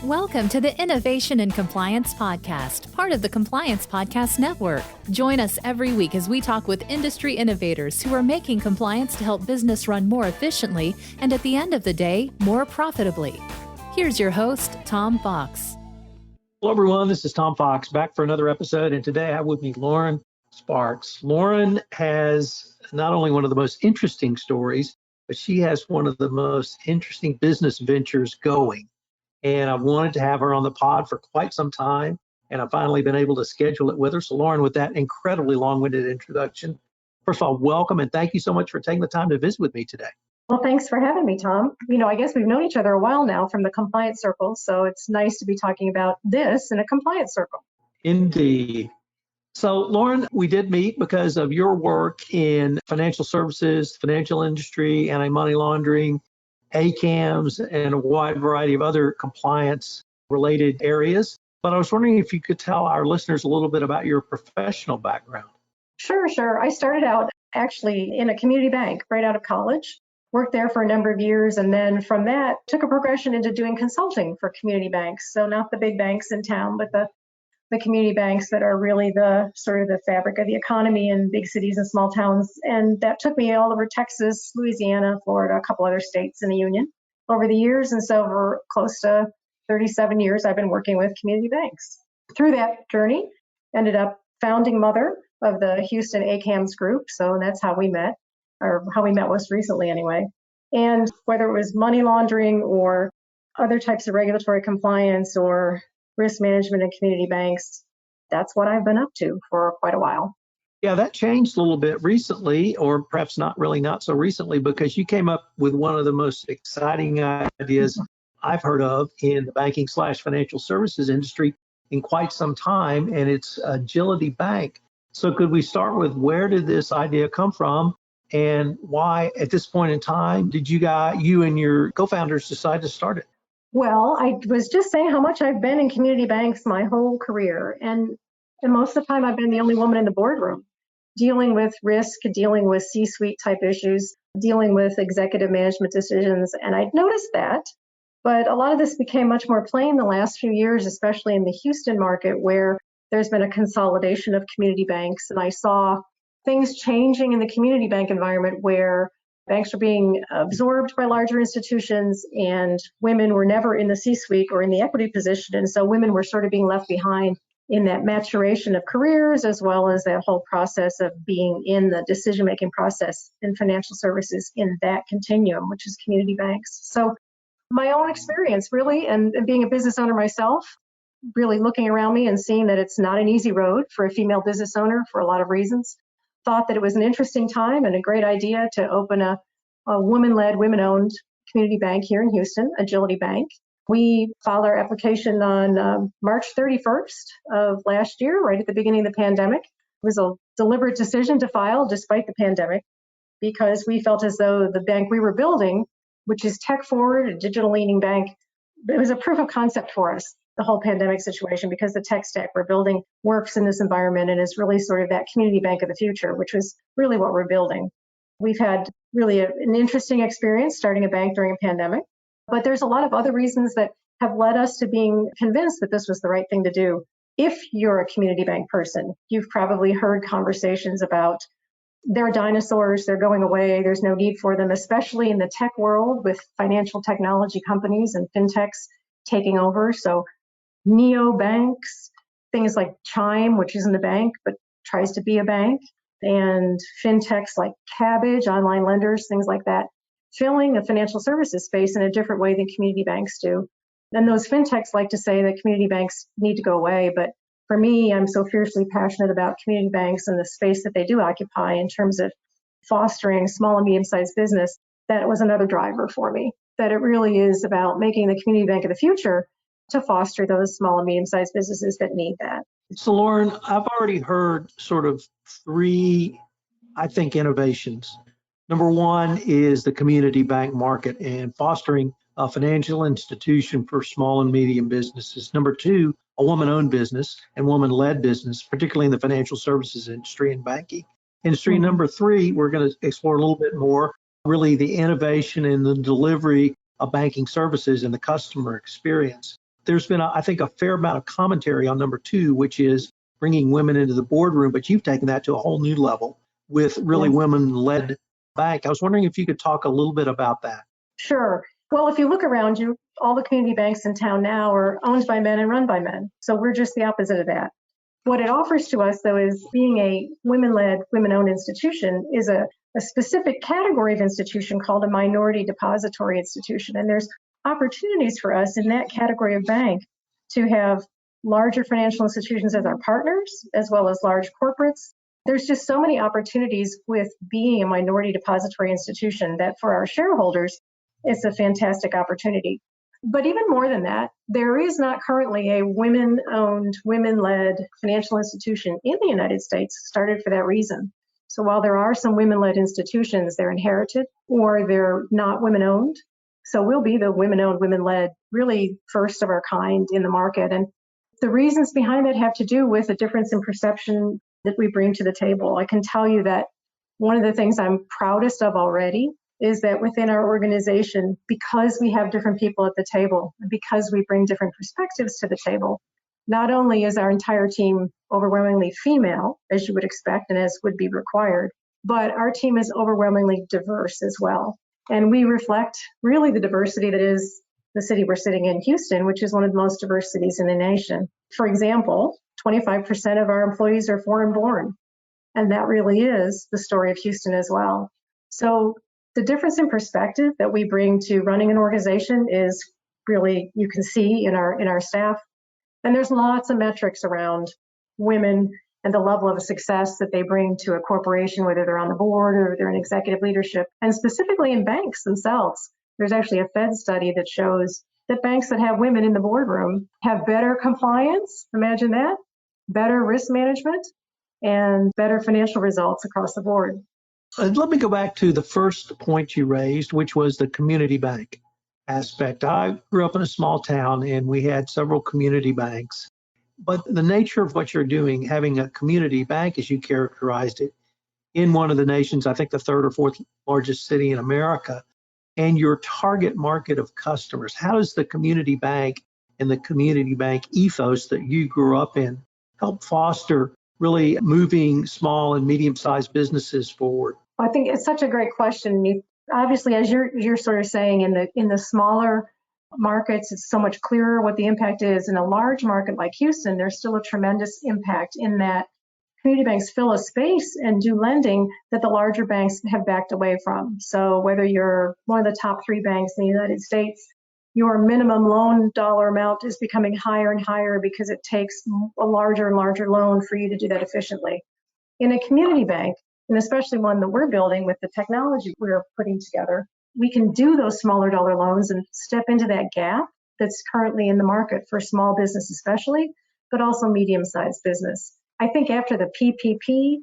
Welcome to the Innovation and Compliance Podcast, part of the Compliance Podcast Network. Join us every week as we talk with industry innovators who are making compliance to help business run more efficiently and at the end of the day, more profitably. Here's your host, Tom Fox. Hello, everyone. This is Tom Fox back for another episode. And today I have with me Lauren Sparks. Lauren has not only one of the most interesting stories, but she has one of the most interesting business ventures going. And I've wanted to have her on the pod for quite some time, and I've finally been able to schedule it with her. So Lauren, with that incredibly long-winded introduction, first of all, welcome, and thank you so much for taking the time to visit with me today. Well, thanks for having me, Tom. I guess we've known each other a while now from the compliance circle, so it's nice to be talking about this in a compliance circle. Indeed. So Lauren, we did meet because of your work in financial services, financial industry, anti-money laundering, ACAMs, and a wide variety of other compliance-related areas. But I was wondering if you could tell our listeners a little bit about your professional background. Sure. I started out actually in a community bank right out of college, worked there for a number of years, and then from that took a progression into doing consulting for community banks. So not the big banks in town, but the community banks that are really the sort of the fabric of the economy in big cities and small towns. And that took me all over Texas, Louisiana, Florida, a couple other states in the union over the years. And so for close to 37 years, I've been working with community banks. Through that journey, ended up founding mother of the Houston ACAMs group. So that's how we met, or how we met most recently anyway. And whether it was money laundering or other types of regulatory compliance or risk management in community banks, that's what I've been up to for quite a while. Yeah, that changed a little bit recently, or perhaps not so recently, because you came up with one of the most exciting ideas I've heard of in the banking/financial services industry in quite some time, and it's Agility Bank. So could we start with where did this idea come from, and why at this point in time did you and your co-founders decide to start it? Well, I was just saying how much I've been in community banks my whole career. And most of the time I've been the only woman in the boardroom, dealing with risk, dealing with C-suite type issues, dealing with executive management decisions. And I noticed that. But a lot of this became much more plain the last few years, especially in the Houston market, where there's been a consolidation of community banks. And I saw things changing in the community bank environment where banks were being absorbed by larger institutions, and women were never in the C-suite or in the equity position. And so women were sort of being left behind in that maturation of careers, as well as that whole process of being in the decision-making process in financial services in that continuum, which is community banks. So my own experience really, and being a business owner myself, really looking around me and seeing that it's not an easy road for a female business owner for a lot of reasons. Thought that it was an interesting time and a great idea to open a woman-led, women-owned community bank here in Houston, Agility Bank. We filed our application on March 31st of last year, right at the beginning of the pandemic. It was a deliberate decision to file despite the pandemic, because we felt as though the bank we were building, which is tech-forward, a digital-leaning bank, it was a proof of concept for us, the whole pandemic situation, because the tech stack we're building works in this environment and is really sort of that community bank of the future, which was really what we're building. We've had really an interesting experience starting a bank during a pandemic, but there's a lot of other reasons that have led us to being convinced that this was the right thing to do. If you're a community bank person, you've probably heard conversations about they're dinosaurs, they're going away, there's no need for them, especially in the tech world with financial technology companies and fintechs taking over. So neobanks, things like Chime, which isn't a bank, but tries to be a bank, and fintechs like Cabbage, online lenders, things like that, filling the financial services space in a different way than community banks do. And those fintechs like to say that community banks need to go away, but for me, I'm so fiercely passionate about community banks and the space that they do occupy in terms of fostering small and medium-sized business. That was another driver for me, that it really is about making the community bank of the future to foster those small and medium-sized businesses that need that. So Lauren, I've already heard sort of three, I think, innovations. Number one is the community bank market and fostering a financial institution for small and medium businesses. Number two, a woman-owned business and woman-led business, particularly in the financial services industry and banking industry. Mm-hmm. Number three, we're going to explore a little bit more, really the innovation in the delivery of banking services and the customer experience. There's been, I think, a fair amount of commentary on number two, which is bringing women into the boardroom, but you've taken that to a whole new level with really Yes. women-led bank. I was wondering if you could talk a little bit about that. Sure. Well, if you look around you, all the community banks in town now are owned by men and run by men. So we're just the opposite of that. What it offers to us, though, is being a women-led, women-owned institution is a specific category of institution called a minority depository institution. And there's opportunities for us in that category of bank to have larger financial institutions as our partners, as well as large corporates. There's just so many opportunities with being a minority depository institution that for our shareholders, it's a fantastic opportunity. But even more than that, there is not currently a women-owned, women-led financial institution in the United States started for that reason. So while there are some women-led institutions, they're inherited or they're not women-owned. So we'll be the women-owned, women-led, really first of our kind in the market. And the reasons behind that have to do with a difference in perception that we bring to the table. I can tell you that one of the things I'm proudest of already is that within our organization, because we have different people at the table, because we bring different perspectives to the table, not only is our entire team overwhelmingly female, as you would expect and as would be required, but our team is overwhelmingly diverse as well. And we reflect really the diversity that is the city we're sitting in, Houston, which is one of the most diverse cities in the nation. For example, 25% of our employees are foreign born. And that really is the story of Houston as well. So the difference in perspective that we bring to running an organization is really, you can see in our staff. And there's lots of metrics around women and the level of success that they bring to a corporation, whether they're on the board or they're in executive leadership. And specifically in banks themselves, there's actually a Fed study that shows that banks that have women in the boardroom have better compliance, imagine that, better risk management, and better financial results across the board. Let me go back to the first point you raised, which was the community bank aspect. I grew up in a small town and we had several community banks. But the nature of what you're doing, having a community bank, as you characterized it, in one of the nation's, I think the third or fourth largest city in America, and your target market of customers, how does the community bank and the community bank ethos that you grew up in help foster really moving small and medium-sized businesses forward? I think it's such a great question. Obviously, as you're sort of saying, in the smaller markets, it's so much clearer what the impact is. In a large market like Houston, there's still a tremendous impact in that community banks fill a space and do lending that the larger banks have backed away from. So whether you're one of the top 3 banks in the United States, your minimum loan dollar amount is becoming higher and higher because it takes a larger and larger loan for you to do that efficiently. In a community bank, and especially one that we're building with the technology we're putting together, we can do those smaller dollar loans and step into that gap that's currently in the market for small business especially, but also medium-sized business. I think after the PPP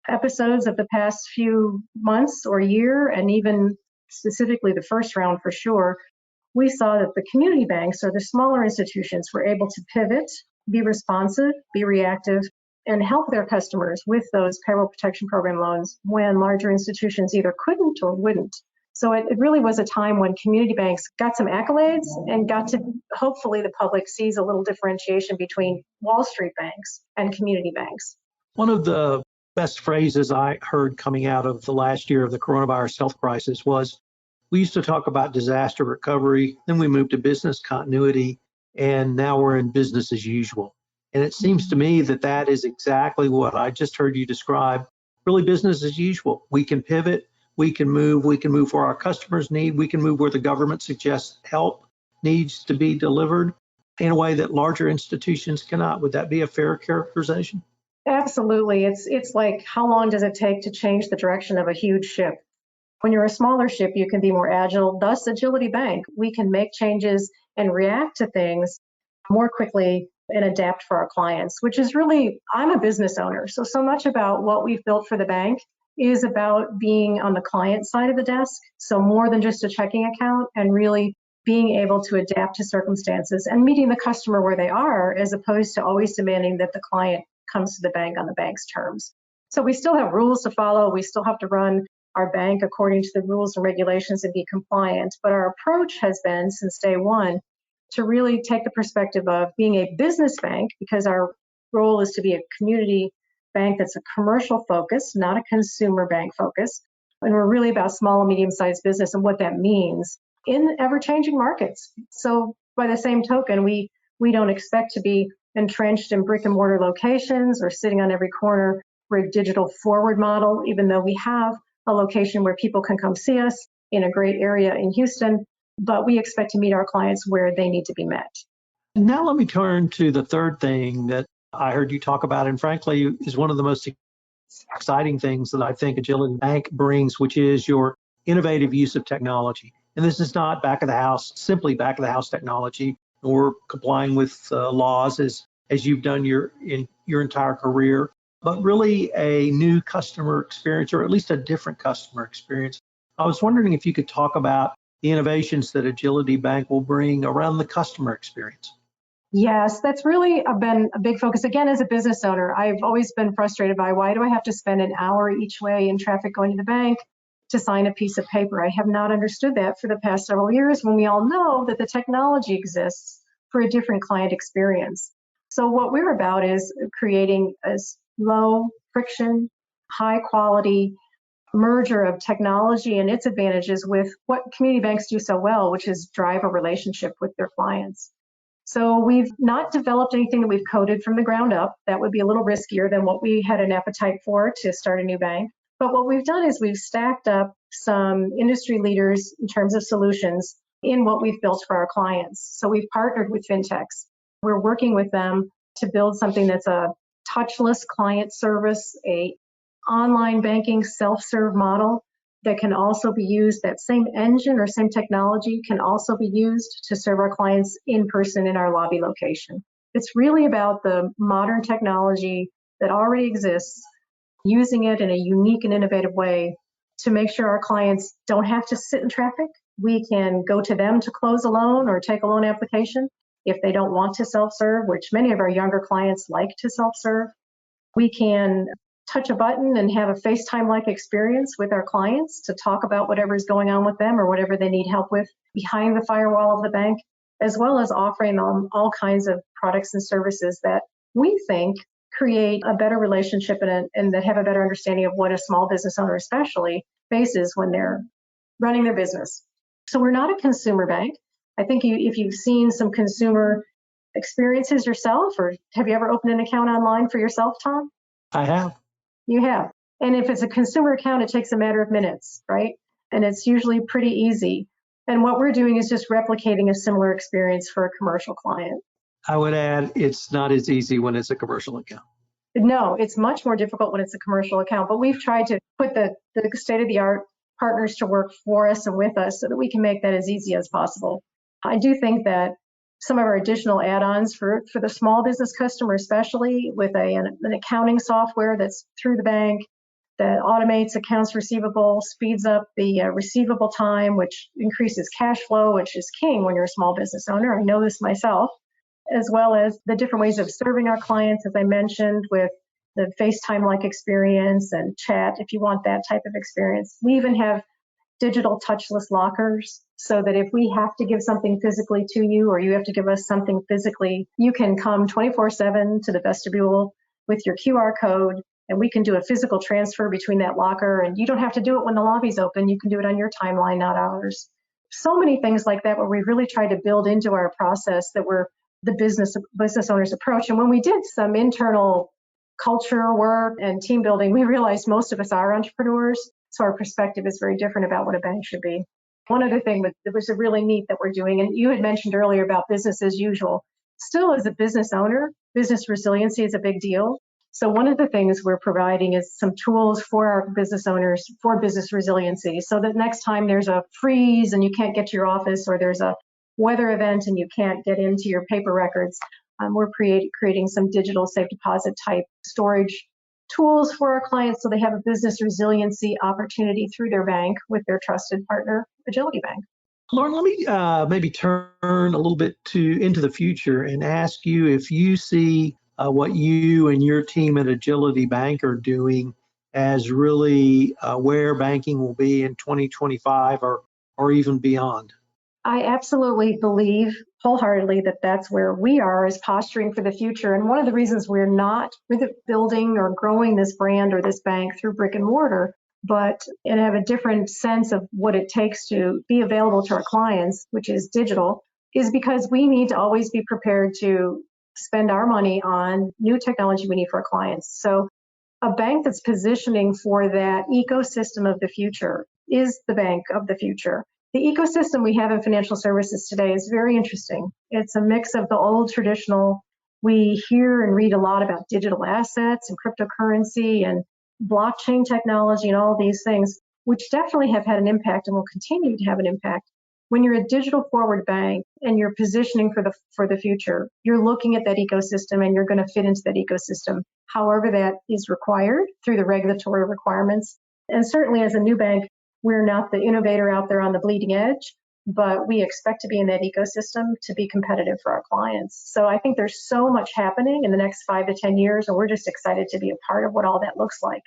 episodes of the past few months or year, and even specifically the first round for sure, we saw that the community banks or the smaller institutions were able to pivot, be responsive, be reactive, and help their customers with those payroll protection program loans when larger institutions either couldn't or wouldn't. So it really was a time when community banks got some accolades and got to, hopefully the public sees a little differentiation between Wall Street banks and community banks. One of the best phrases I heard coming out of the last year of the coronavirus health crisis was, we used to talk about disaster recovery, then we moved to business continuity, and now we're in business as usual. And it seems to me that that is exactly what I just heard you describe, really business as usual. We can pivot, we can move where our customers need, we can move where the government suggests help needs to be delivered in a way that larger institutions cannot. Would that be a fair characterization? Absolutely. It's like, how long does it take to change the direction of a huge ship? When you're a smaller ship, you can be more agile. Thus, Agility Bank, we can make changes and react to things more quickly and adapt for our clients, which is really, I'm a business owner. So much about what we've built for the bank is about being on the client side of the desk. So more than just a checking account, and really being able to adapt to circumstances and meeting the customer where they are, as opposed to always demanding that the client comes to the bank on the bank's terms. So we still have rules to follow. We still have to run our bank according to the rules and regulations and be compliant. But our approach has been, since day one, to really take the perspective of being a business bank, because our role is to be a community bank that's a commercial focus, not a consumer bank focus. And we're really about small and medium-sized business and what that means in ever-changing markets. So by the same token, we don't expect to be entrenched in brick and mortar locations or sitting on every corner. We're a digital forward model, even though we have a location where people can come see us in a great area in Houston, but we expect to meet our clients where they need to be met. Now let me turn to the third thing that I heard you talk about, and frankly is one of the most exciting things that I think Agility Bank brings, which is your innovative use of technology. And this is not back of the house, simply back of the house technology, or complying with laws as you've done in your entire career, but really a new customer experience, or at least a different customer experience. I was wondering if you could talk about the innovations that Agility Bank will bring around the customer experience. Yes, that's really been a big focus. Again, as a business owner, I've always been frustrated by why do I have to spend an hour each way in traffic going to the bank to sign a piece of paper? I have not understood that for the past several years when we all know that the technology exists for a different client experience. So what we're about is creating a low friction, high quality merger of technology and its advantages with what community banks do so well, which is drive a relationship with their clients. So we've not developed anything that we've coded from the ground up. That would be a little riskier than what we had an appetite for to start a new bank. But what we've done is we've stacked up some industry leaders in terms of solutions in what we've built for our clients. So we've partnered with fintechs. We're working with them to build something that's a touchless client service, a online banking self-serve model that can also be used, that same engine or same technology can also be used to serve our clients in person in our lobby location. It's really about the modern technology that already exists, using it in a unique and innovative way to make sure our clients don't have to sit in traffic. We can go to them to close a loan or take a loan application if they don't want to self-serve, which many of our younger clients like to self-serve. We can touch a button and have a FaceTime-like experience with our clients to talk about whatever's going on with them or whatever they need help with behind the firewall of the bank, as well as offering them all kinds of products and services that we think create a better relationship and that have a better understanding of what a small business owner especially faces when they're running their business. So we're not a consumer bank. I think if you've seen some consumer experiences yourself, or have you ever opened an account online for yourself, Tom? I have. You have. And if it's a consumer account, it takes a matter of minutes, right? And it's usually pretty easy. And what we're doing is just replicating a similar experience for a commercial client. I would add it's not as easy when it's a commercial account. No, it's much more difficult when it's a commercial account, but we've tried to put the state-of-the-art partners to work for us and with us so that we can make that as easy as possible. I do think that some of our additional add-ons for the small business customer, especially with an accounting software that's through the bank that automates accounts receivable, speeds up the receivable time, which increases cash flow, which is king when you're a small business owner. I know this myself, as well as the different ways of serving our clients, as I mentioned, with the FaceTime-like experience and chat, if you want that type of experience. We even have digital touchless lockers so that if we have to give something physically to you or you have to give us something physically, you can come 24/7 to the vestibule with your QR code and we can do a physical transfer between that locker, and you don't have to do it when the lobby's open. You can do it on your timeline, not ours. So many things like that where we really try to build into our process that we're the business owner's approach. And when we did some internal culture work and team building, we realized most of us are entrepreneurs. So our perspective is very different about what a bank should be. One other thing that was really neat that we're doing, and you had mentioned earlier about business as usual. Still, as a business owner, business resiliency is a big deal. So one of the things we're providing is some tools for our business owners for business resiliency. So that next time there's a freeze and you can't get to your office, or there's a weather event and you can't get into your paper records, we're creating some digital safe deposit type storage tools for our clients so they have a business resiliency opportunity through their bank with their trusted partner, Agility Bank. Lauren, let me maybe turn a little bit into the future and ask you if you see what you and your team at Agility Bank are doing as really where banking will be in 2025 or even beyond. I absolutely believe wholeheartedly that that's where we are, is posturing for the future. And one of the reasons we're not building or growing this brand or this bank through brick and mortar, but and have a different sense of what it takes to be available to our clients, which is digital, is because we need to always be prepared to spend our money on new technology we need for our clients. So a bank that's positioning for that ecosystem of the future is the bank of the future. The ecosystem we have in financial services today is very interesting. It's a mix of the old traditional. We hear and read a lot about digital assets and cryptocurrency and blockchain technology and all these things, which definitely have had an impact and will continue to have an impact. When you're a digital forward bank and you're positioning for the future, you're looking at that ecosystem and you're going to fit into that ecosystem, however that is required through the regulatory requirements. And certainly as a new bank, we're not the innovator out there on the bleeding edge, but we expect to be in that ecosystem to be competitive for our clients. So I think there's so much happening in the next 5 to 10 years, and we're just excited to be a part of what all that looks like.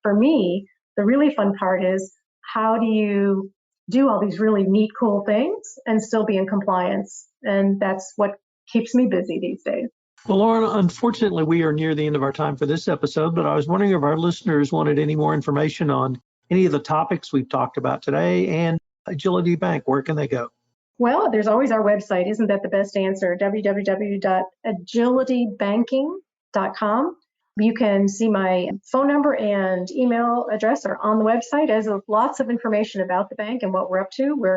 For me, the really fun part is, how do you do all these really neat, cool things and still be in compliance? And that's what keeps me busy these days. Well, Lauren, unfortunately, we are near the end of our time for this episode, but I was wondering if our listeners wanted any more information on any of the topics we've talked about today and Agility Bank. Where can they go? Well, there's always our website. Isn't that the best answer? www.agilitybanking.com. You can see my phone number and email address are on the website, as of lots of information about the bank and what we're up to. We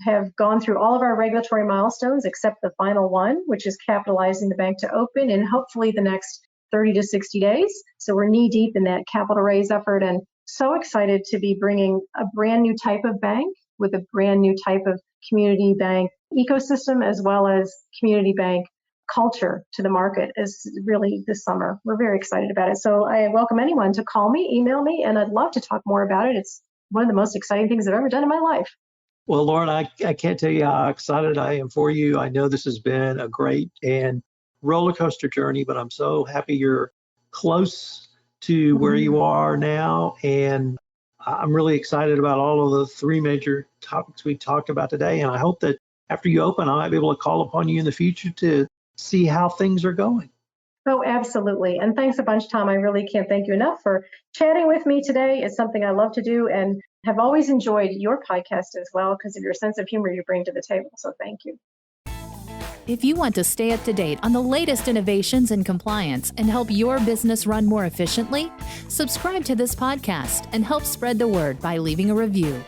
have gone through all of our regulatory milestones except the final one, which is capitalizing the bank to open in hopefully the next 30 to 60 days. So we're knee deep in that capital raise effort, and so excited to be bringing a brand new type of bank with a brand new type of community bank ecosystem, as well as community bank culture to the market, is really this summer. We're very excited about it. So I welcome anyone to call me, email me, and I'd love to talk more about it. It's one of the most exciting things I've ever done in my life. Well, Lauren, I can't tell you how excited I am for you. I know this has been a great and roller coaster journey, but I'm so happy you're close to where you are now. And I'm really excited about all of the 3 major topics we talked about today. And I hope that after you open, I might be able to call upon you in the future to see how things are going. Oh, absolutely. And thanks a bunch, Tom. I really can't thank you enough for chatting with me today. It's something I love to do and have always enjoyed your podcast as well because of your sense of humor you bring to the table. So thank you. If you want to stay up to date on the latest innovations in compliance and help your business run more efficiently, subscribe to this podcast and help spread the word by leaving a review.